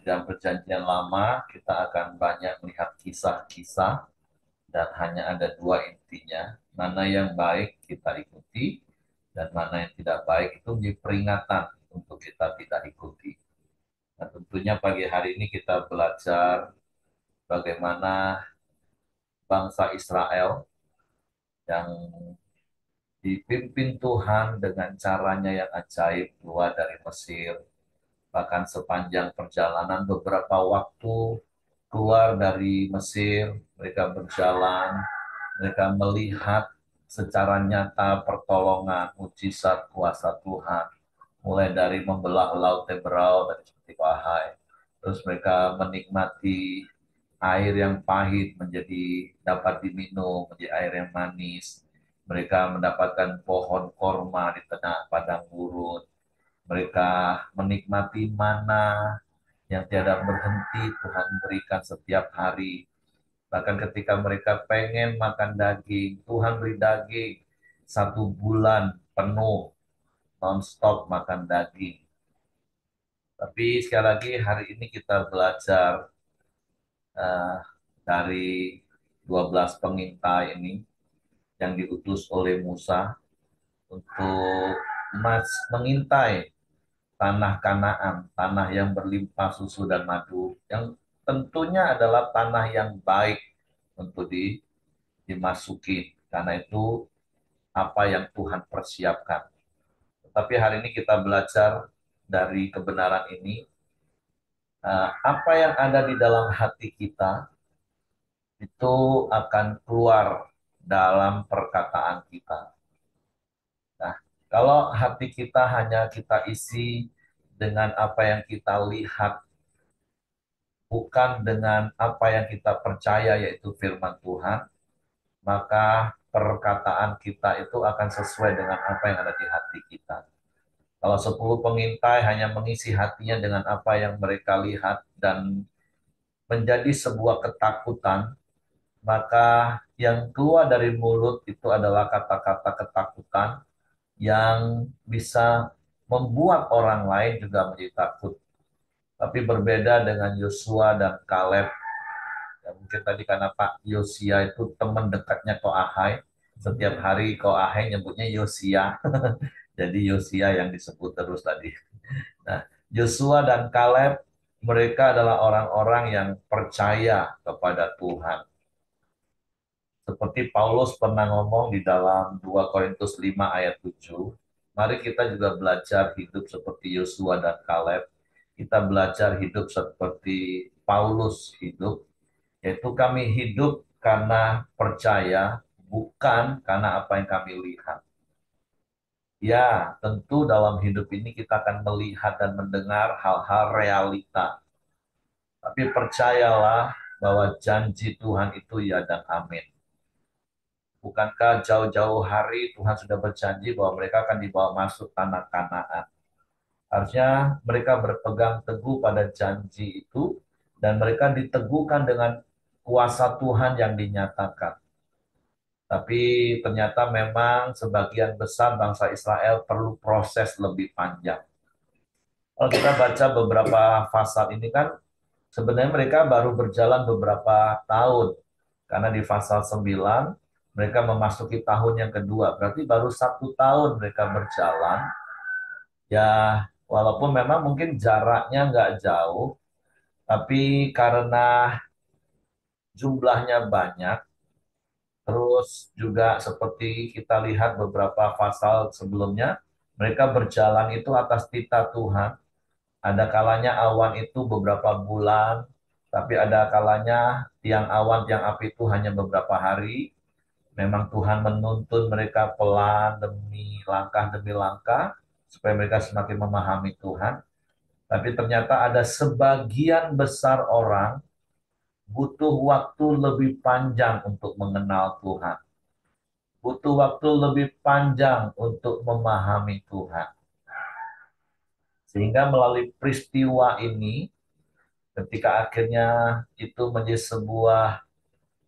dalam perjanjian lama kita akan banyak melihat kisah-kisah dan hanya ada dua intinya. Mana yang baik kita ikuti dan mana yang tidak baik itu menjadi peringatan untuk kita tidak ikuti. Nah, tentunya pagi hari ini kita belajar bagaimana bangsa Israel yang dipimpin Tuhan dengan caranya yang ajaib keluar dari Mesir. Bahkan sepanjang perjalanan beberapa waktu keluar dari Mesir, mereka berjalan, mereka melihat secara nyata pertolongan, mujizat kuasa Tuhan. Mulai dari membelah laut Teberau, tadi seperti Wahai. Terus mereka menikmati air yang pahit menjadi dapat diminum, menjadi air yang manis. Mereka mendapatkan pohon korma di tengah padang gurun. Mereka menikmati mana yang tiada berhenti Tuhan berikan setiap hari. Bahkan ketika mereka pengen makan daging, Tuhan beri daging 1 bulan penuh, non-stop makan daging. Tapi sekali lagi hari ini kita belajar eh, dari 12 pengintai ini yang diutus oleh Musa untuk mengintai tanah Kanaan, tanah yang berlimpah susu dan madu, yang tentunya adalah tanah yang baik untuk dimasuki, karena itu apa yang Tuhan persiapkan. Tapi hari ini kita belajar dari kebenaran ini, apa yang ada di dalam hati kita itu akan keluar dalam perkataan kita. Nah, kalau hati kita hanya kita isi dengan apa yang kita lihat, bukan dengan apa yang kita percaya yaitu firman Tuhan, maka perkataan kita itu akan sesuai dengan apa yang ada di hati kita. Kalau 10 pengintai hanya mengisi hatinya dengan apa yang mereka lihat dan menjadi sebuah ketakutan, maka yang keluar dari mulut itu adalah kata-kata ketakutan yang bisa membuat orang lain juga menjadi takut. Tapi berbeda dengan Yosua dan Kaleb. Ya, mungkin tadi karena Pak Yosia itu teman dekatnya Koahai. Setiap hari Koahai nyebutnya Yosia. Jadi Yosia yang disebut terus tadi. Nah, Yosua dan Kaleb, mereka adalah orang-orang yang percaya kepada Tuhan. Seperti Paulus pernah ngomong di dalam 2 Korintus 5 ayat 7, mari kita juga belajar hidup seperti Yosua dan Kaleb. Kita belajar hidup seperti Paulus hidup, yaitu kami hidup karena percaya, bukan karena apa yang kami lihat. Ya, tentu dalam hidup ini kita akan melihat dan mendengar hal-hal realita. Tapi percayalah bahwa janji Tuhan itu ya dan amin. Bukankah jauh-jauh hari Tuhan sudah berjanji bahwa mereka akan dibawa masuk tanah Kanaan. Harusnya mereka berpegang teguh pada janji itu dan mereka diteguhkan dengan kuasa Tuhan yang dinyatakan. Tapi ternyata memang sebagian besar bangsa Israel perlu proses lebih panjang. Kalau kita baca beberapa pasal ini kan sebenarnya mereka baru berjalan beberapa tahun. Karena di pasal 9 mereka memasuki tahun yang kedua. Berarti baru 1 tahun mereka berjalan. Ya, walaupun memang mungkin jaraknya nggak jauh, tapi karena jumlahnya banyak, terus juga seperti kita lihat beberapa pasal sebelumnya, mereka berjalan itu atas titah Tuhan. Ada kalanya awan itu beberapa bulan, tapi ada kalanya tiang awan, tiang api itu hanya beberapa hari. Memang Tuhan menuntun mereka pelan demi langkah, supaya mereka semakin memahami Tuhan. Tapi ternyata ada sebagian besar orang butuh waktu lebih panjang untuk mengenal Tuhan. Butuh waktu lebih panjang untuk memahami Tuhan. Sehingga melalui peristiwa ini, ketika akhirnya itu menjadi sebuah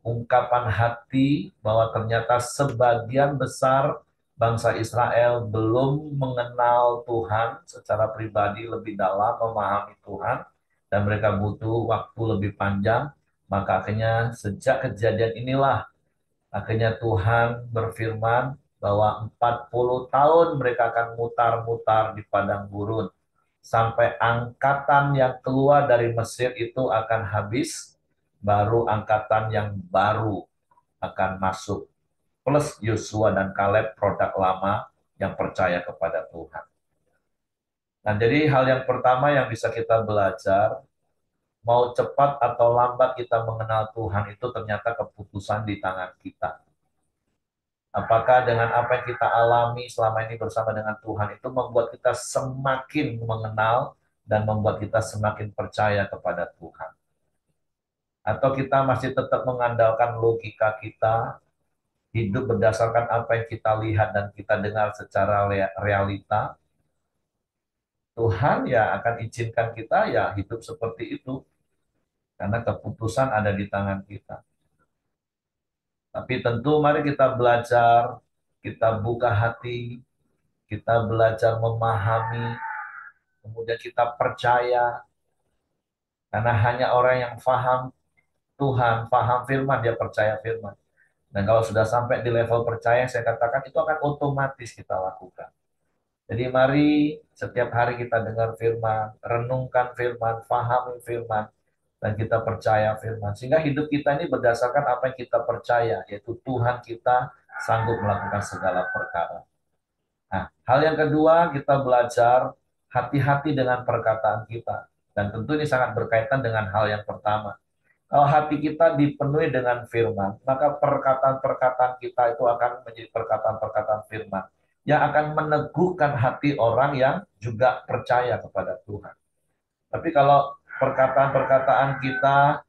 ungkapan hati bahwa ternyata sebagian besar bangsa Israel belum mengenal Tuhan secara pribadi lebih dalam, memahami Tuhan, dan mereka butuh waktu lebih panjang, maka akhirnya sejak kejadian inilah akhirnya Tuhan berfirman bahwa 40 tahun mereka akan mutar-mutar di padang gurun. Sampai angkatan yang keluar dari Mesir itu akan habis, baru angkatan yang baru akan masuk. Plus Yosua dan Kaleb, produk lama yang percaya kepada Tuhan. Nah, jadi hal yang pertama yang bisa kita belajar, mau cepat atau lambat kita mengenal Tuhan itu ternyata keputusan di tangan kita. Apakah dengan apa yang kita alami selama ini bersama dengan Tuhan itu membuat kita semakin mengenal dan membuat kita semakin percaya kepada Tuhan? Atau kita masih tetap mengandalkan logika kita, hidup berdasarkan apa yang kita lihat dan kita dengar secara realita? Tuhan ya akan izinkan kita ya hidup seperti itu, karena keputusan ada di tangan kita. Tapi tentu mari kita belajar, kita buka hati, kita belajar memahami, kemudian kita percaya, karena hanya orang yang paham Tuhan, paham firman, dia percaya firman. Dan kalau sudah sampai di level percaya, saya katakan itu akan otomatis kita lakukan. Jadi mari setiap hari kita dengar firman, renungkan firman, pahami firman, dan kita percaya firman. Sehingga hidup kita ini berdasarkan apa yang kita percaya, yaitu Tuhan kita sanggup melakukan segala perkara. Nah, hal yang kedua, kita belajar hati-hati dengan perkataan kita. Dan tentu ini sangat berkaitan dengan hal yang pertama. Kalau hati kita dipenuhi dengan firman, maka perkataan-perkataan kita itu akan menjadi perkataan-perkataan firman yang akan meneguhkan hati orang yang juga percaya kepada Tuhan. Tapi kalau perkataan-perkataan kita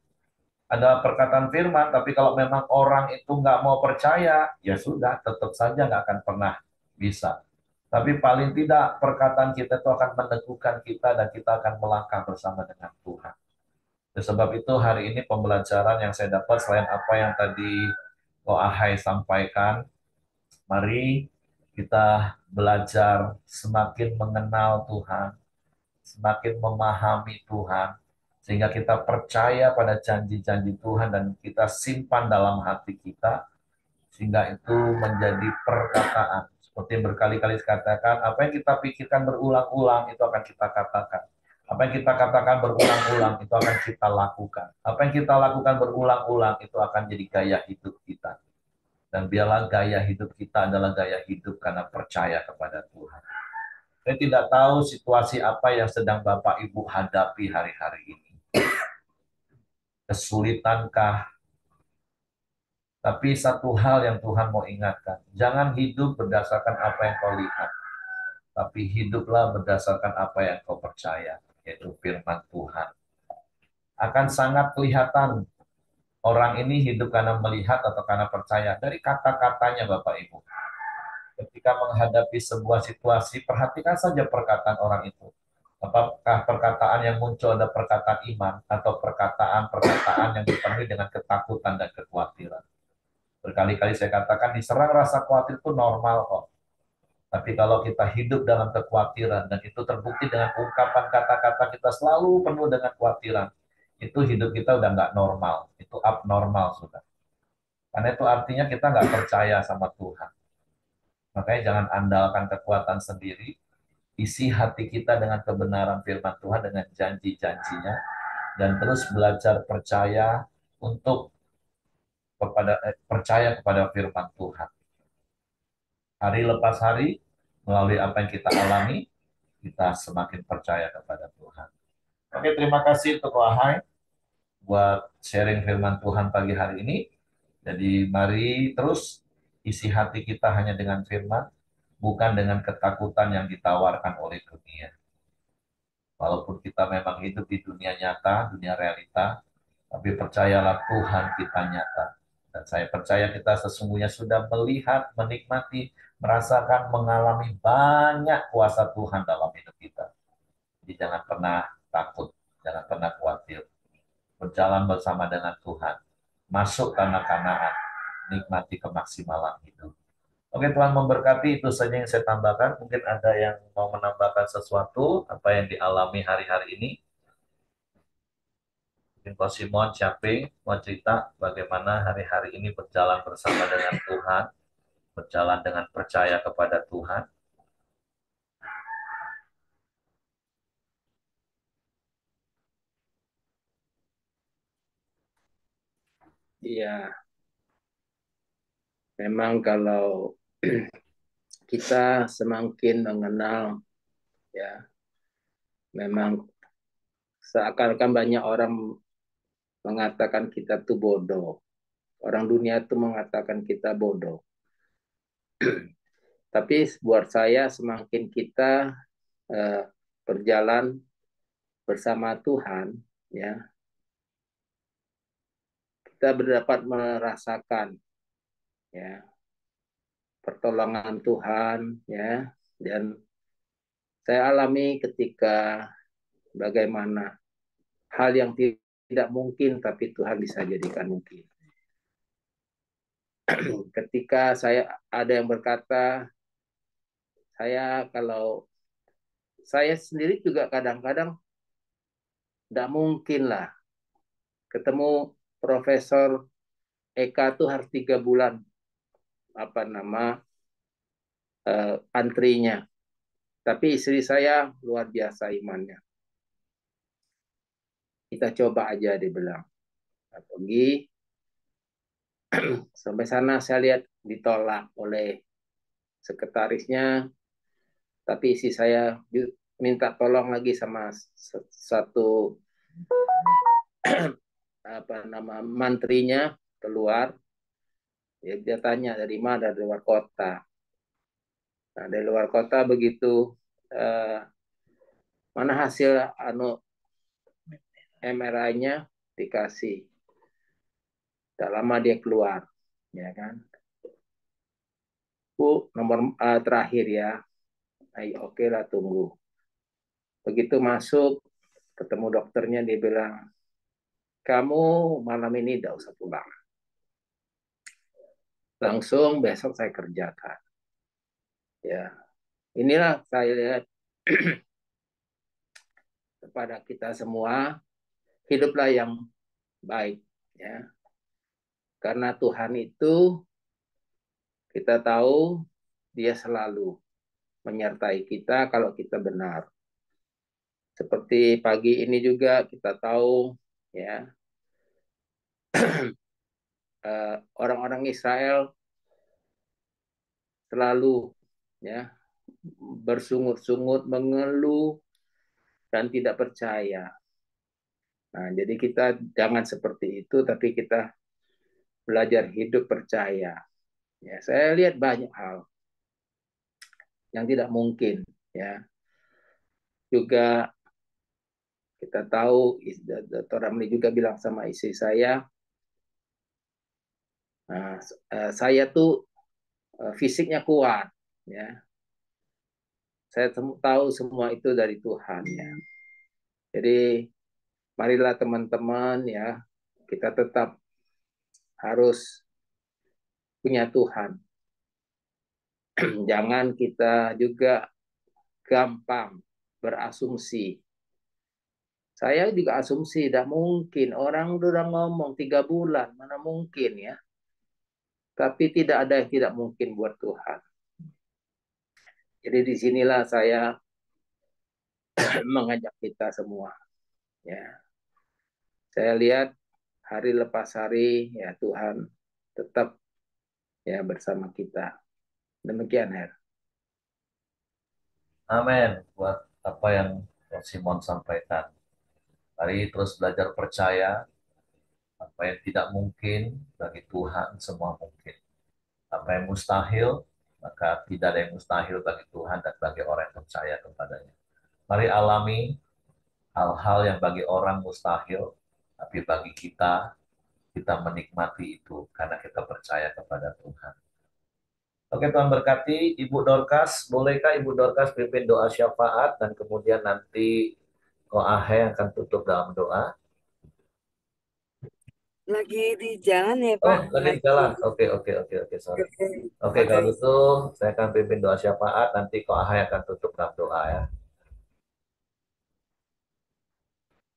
adalah perkataan firman, tapi kalau memang orang itu nggak mau percaya, ya sudah, tetap saja nggak akan pernah bisa. Tapi paling tidak perkataan kita itu akan meneguhkan kita dan kita akan melangkah bersama dengan Tuhan. Oleh sebab itu hari ini pembelajaran yang saya dapat selain apa yang tadi Ko Ahai sampaikan, mari kita belajar semakin mengenal Tuhan, semakin memahami Tuhan, sehingga kita percaya pada janji-janji Tuhan dan kita simpan dalam hati kita, sehingga itu menjadi perkataan. Seperti berkali-kali dikatakan, apa yang kita pikirkan berulang-ulang itu akan kita katakan. Apa yang kita katakan berulang-ulang itu akan kita lakukan. Apa yang kita lakukan berulang-ulang itu akan jadi gaya hidup kita. Dan biarlah gaya hidup kita adalah gaya hidup karena percaya kepada Tuhan. Saya tidak tahu situasi apa yang sedang Bapak Ibu hadapi hari-hari ini. Kesulitankah? Tapi satu hal yang Tuhan mau ingatkan, jangan hidup berdasarkan apa yang kau lihat, tapi hiduplah berdasarkan apa yang kau percaya, yaitu firman Tuhan. Akan sangat kelihatan orang ini hidup karena melihat atau karena percaya dari kata-katanya Bapak Ibu. Ketika menghadapi sebuah situasi, perhatikan saja perkataan orang itu. Apakah perkataan yang muncul ada perkataan iman atau perkataan-perkataan yang dipenuhi dengan ketakutan dan kekhawatiran. Berkali-kali saya katakan diserang rasa khawatir itu normal kok. Tapi kalau kita hidup dalam kekhawatiran dan itu terbukti dengan ungkapan kata-kata kita selalu penuh dengan kekhawatiran, itu hidup kita udah nggak normal, itu abnormal sudah. Karena itu artinya kita nggak percaya sama Tuhan. Makanya jangan andalkan kekuatan sendiri, isi hati kita dengan kebenaran firman Tuhan, dengan janji-janjinya, dan terus belajar percaya untuk percaya kepada firman Tuhan. Hari lepas hari, melalui apa yang kita alami, kita semakin percaya kepada Tuhan. Oke, terima kasih untuk Wahai buat sharing firman Tuhan pagi hari ini. Jadi mari terus isi hati kita hanya dengan firman, bukan dengan ketakutan yang ditawarkan oleh dunia. Walaupun kita memang hidup di dunia nyata, dunia realita, tapi percayalah Tuhan kita nyata. Dan saya percaya kita sesungguhnya sudah melihat, menikmati, merasakan, mengalami banyak kuasa Tuhan dalam hidup kita. Jadi jangan pernah takut, jangan pernah khawatir. Berjalan bersama dengan Tuhan. Masuk tanah Kanaan, nikmati kemaksimalan hidup. Oke, Tuhan memberkati, itu saja yang saya tambahkan. Mungkin ada yang mau menambahkan sesuatu, apa yang dialami hari-hari ini. Mungkin Pak Simon, Syafri, mau cerita bagaimana hari-hari ini berjalan bersama dengan Tuhan, berjalan dengan percaya kepada Tuhan. Iya, memang kalau kita semakin mengenal, ya, memang seakan-akan banyak orang mengatakan kita tuh bodoh. Orang dunia tuh mengatakan kita bodoh. Tapi buat saya semakin kita berjalan bersama Tuhan, ya, kita dapat merasakan, ya, pertolongan Tuhan, ya, dan saya alami ketika bagaimana hal yang tidak mungkin tapi Tuhan bisa jadikan mungkin. Ketika saya ada yang berkata, kalau saya sendiri juga kadang-kadang tidak mungkin lah ketemu Profesor Eka tuh harus 3 bulan antrinya. Tapi istri saya luar biasa imannya. Kita coba aja, dia bilang. Pergi sampai sana saya lihat ditolak oleh sekretarisnya, tapi istri saya minta tolong lagi sama satu mantrinya keluar. Dia tanya dari mana, dari luar kota. Nah, dari luar kota begitu mana hasil MRI-nya dikasih. Tak lama dia keluar, ya kan. Bu, nomor terakhir ya. Ayo, oke lah, tunggu. Begitu masuk, ketemu dokternya, dia bilang, kamu malam ini tidak usah pulang. Langsung besok saya kerjakan. Ya, inilah saya lihat kepada kita semua, hiduplah yang baik, ya. Karena Tuhan itu kita tahu dia selalu menyertai kita kalau kita benar. Seperti pagi ini juga kita tahu, ya, orang-orang Israel selalu, ya, bersungut-sungut, mengeluh dan tidak percaya. Nah, jadi kita jangan seperti itu, tapi kita belajar hidup percaya. Ya, saya lihat banyak hal yang tidak mungkin, ya. Juga kita tahu, Dr. Ramli juga bilang sama istri saya, nah, saya tuh fisiknya kuat, ya. Saya tahu semua itu dari Tuhan, ya. Jadi marilah teman-teman, ya, kita tetap harus punya Tuhan. Jangan kita juga gampang berasumsi. Saya juga asumsi, tidak mungkin. Orang udah ngomong 3 bulan, mana mungkin ya. Tapi tidak ada yang tidak mungkin buat Tuhan. Jadi disinilah saya mengajak kita semua. Ya, saya lihat hari lepas hari, ya Tuhan tetap ya bersama kita. Demikian, Her. Amin. Buat apa yang Simon sampaikan. Mari terus belajar percaya. Apa yang tidak mungkin bagi Tuhan semua mungkin. Apa yang mustahil, maka tidak ada yang mustahil bagi Tuhan dan bagi orang yang percaya kepadanya. Mari alami hal-hal yang bagi orang mustahil, tapi bagi kita, kita menikmati itu karena kita percaya kepada Tuhan. Oke, Tuhan berkati. Ibu Dorcas, bolehkah Ibu Dorcas pimpin doa syafaat dan kemudian nanti Ko Ahe akan tutup dalam doa? Lagi di jalan ya, Oh, Pak? lagi di jalan. Oke, sorry. Oke, kalau gitu saya akan pimpin doa syafaat, nanti Ko Ahe akan tutup dalam doa ya.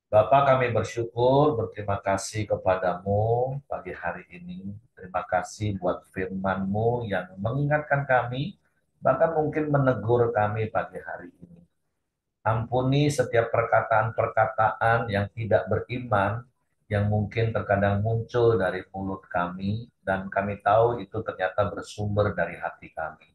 Bapak, kami bersyukur, berterima kasih kepadamu pagi hari ini. Terima kasih buat firman-Mu yang mengingatkan kami, bahkan mungkin menegur kami pagi hari ini. Ampuni setiap perkataan-perkataan yang tidak beriman, yang mungkin terkadang muncul dari mulut kami, dan kami tahu itu ternyata bersumber dari hati kami.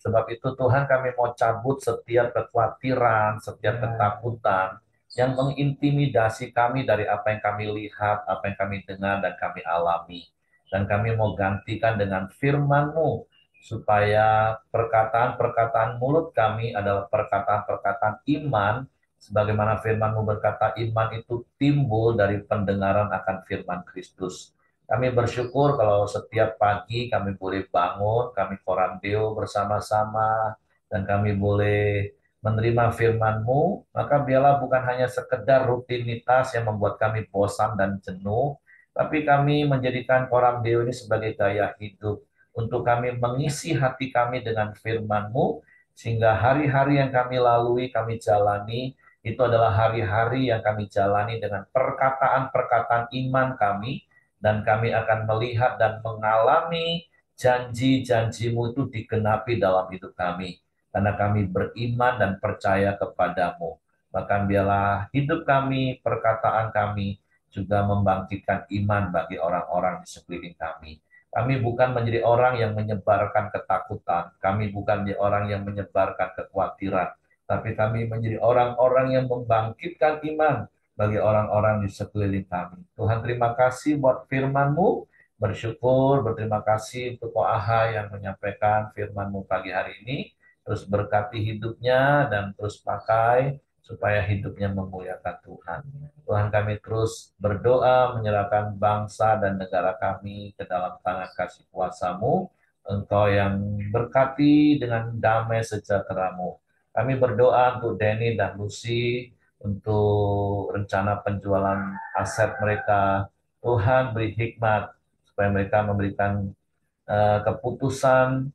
Sebab itu Tuhan, kami mau cabut setiap kekhawatiran, setiap ketakutan yang mengintimidasi kami dari apa yang kami lihat, apa yang kami dengar dan kami alami. Dan kami mau gantikan dengan firman-Mu, supaya perkataan-perkataan mulut kami adalah perkataan-perkataan iman, sebagaimana firman-Mu berkata, iman itu timbul dari pendengaran akan firman Kristus. Kami bersyukur kalau setiap pagi kami boleh bangun, kami korandeo bersama-sama, dan kami boleh menerima firman-Mu, maka biarlah bukan hanya sekedar rutinitas yang membuat kami bosan dan jenuh, tapi kami menjadikan korandeo ini sebagai gaya hidup, untuk kami mengisi hati kami dengan firman-Mu, sehingga hari-hari yang kami lalui, kami jalani, itu adalah hari-hari yang kami jalani dengan perkataan-perkataan iman kami, dan kami akan melihat dan mengalami janji-janji-Mu itu digenapi dalam hidup kami, karena kami beriman dan percaya kepadamu. Bahkan biarlah hidup kami, perkataan kami juga membangkitkan iman bagi orang-orang di sekeliling kami. Kami bukan menjadi orang yang menyebarkan ketakutan, kami bukan menjadi orang yang menyebarkan kekhawatiran, tapi kami menjadi orang-orang yang membangkitkan iman bagi orang-orang di sekeliling kami. Tuhan, terima kasih buat firman-Mu. Bersyukur, berterima kasih untuk Ko Aha yang menyampaikan firman-Mu pagi hari ini. Terus berkati hidupnya dan terus pakai supaya hidupnya memuliakan Tuhan. Tuhan, kami terus berdoa menyerahkan bangsa dan negara kami ke dalam tangan kasih kuasa-Mu. Engkau yang berkati dengan damai sejahtera-Mu. Kami berdoa untuk Denny dan Lucy, untuk rencana penjualan aset mereka. Tuhan, beri hikmat supaya mereka memberikan keputusan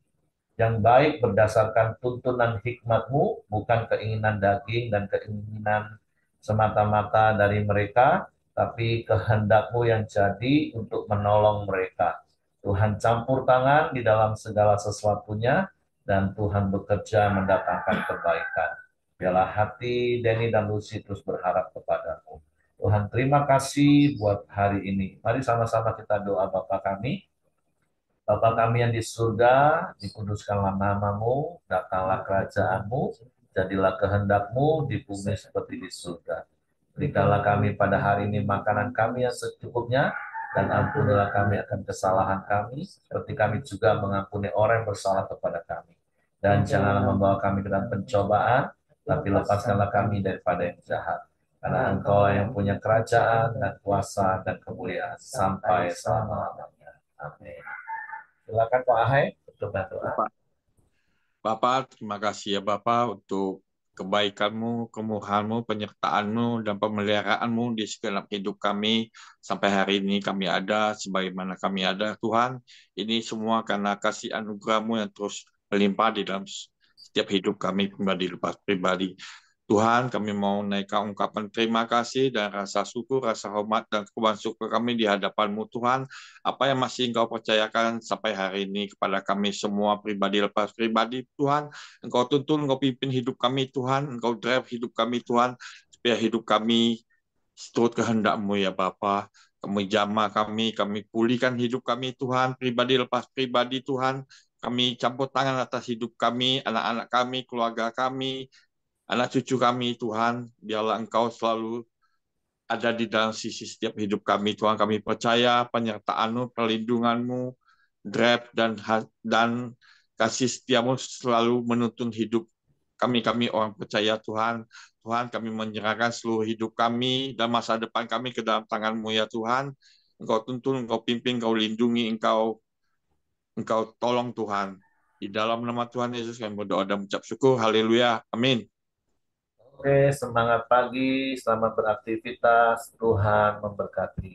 yang baik berdasarkan tuntunan hikmat-Mu, bukan keinginan daging dan keinginan semata-mata dari mereka, tapi kehendak-Mu yang jadi untuk menolong mereka. Tuhan, campur tangan di dalam segala sesuatunya, dan Tuhan bekerja mendatangkan kebaikan. Biarlah hati Denny dan Lucy terus berharap kepadamu. Tuhan, terima kasih buat hari ini. Mari sama-sama kita doa Bapa kami. Bapa kami yang di surga, dikuduskanlah nama-Mu, datanglah kerajaan-Mu, jadilah kehendak-Mu di bumi seperti di surga. Berikanlah kami pada hari ini makanan kami yang secukupnya, dan ampunilah kami akan kesalahan kami, seperti kami juga mengampuni orang yang bersalah kepada kami. Dan janganlah membawa kami ke dalam pencobaan, tapi lepaskanlah kami daripada yang jahat. Karena Engkau yang punya kerajaan dan kuasa dan kemuliaan sampai selama-lamanya. Amin. Silakan Pak Ahai untuk doa. Bapak, terima kasih ya Bapak untuk kebaikan-Mu, kemurahan-Mu, penyertaan-Mu, dan pemeliharaanmu di segenap hidup kami. Sampai hari ini kami ada, sebagaimana kami ada, Tuhan. Ini semua karena kasih anugerah-Mu yang terus melimpah di dalam setiap hidup kami pribadi lepas pribadi. Tuhan, kami mau naikkan ungkapan terima kasih dan rasa syukur, rasa hormat, dan kekuatan syukur kami di hadapan-Mu, Tuhan. Apa yang masih Engkau percayakan sampai hari ini kepada kami semua pribadi lepas pribadi, Tuhan. Engkau tuntun, Engkau pimpin hidup kami, Tuhan. Engkau drive hidup kami, Tuhan. Supaya hidup kami seturut kehendak-Mu, ya Bapa. Kami jamah kami pulihkan hidup kami, Tuhan. Pribadi lepas pribadi, Tuhan. Kami campur tangan atas hidup kami, anak-anak kami, keluarga kami, anak cucu kami, Tuhan. Biarlah Engkau selalu ada di dalam sisi setiap hidup kami, Tuhan. Kami percaya penyertaan-Mu, perlindungan-Mu, drive dan kasih setia-Mu selalu menuntun hidup kami orang percaya, Tuhan. Tuhan, kami menyerahkan seluruh hidup kami dan masa depan kami ke dalam tangan-Mu, ya Tuhan. Engkau tuntun, Engkau pimpin, Engkau lindungi, Engkau tolong, Tuhan. Di dalam nama Tuhan Yesus kami berdoa dan mengucap syukur. Haleluya. Amin. Oke, semangat pagi, selamat beraktivitas. Tuhan memberkati.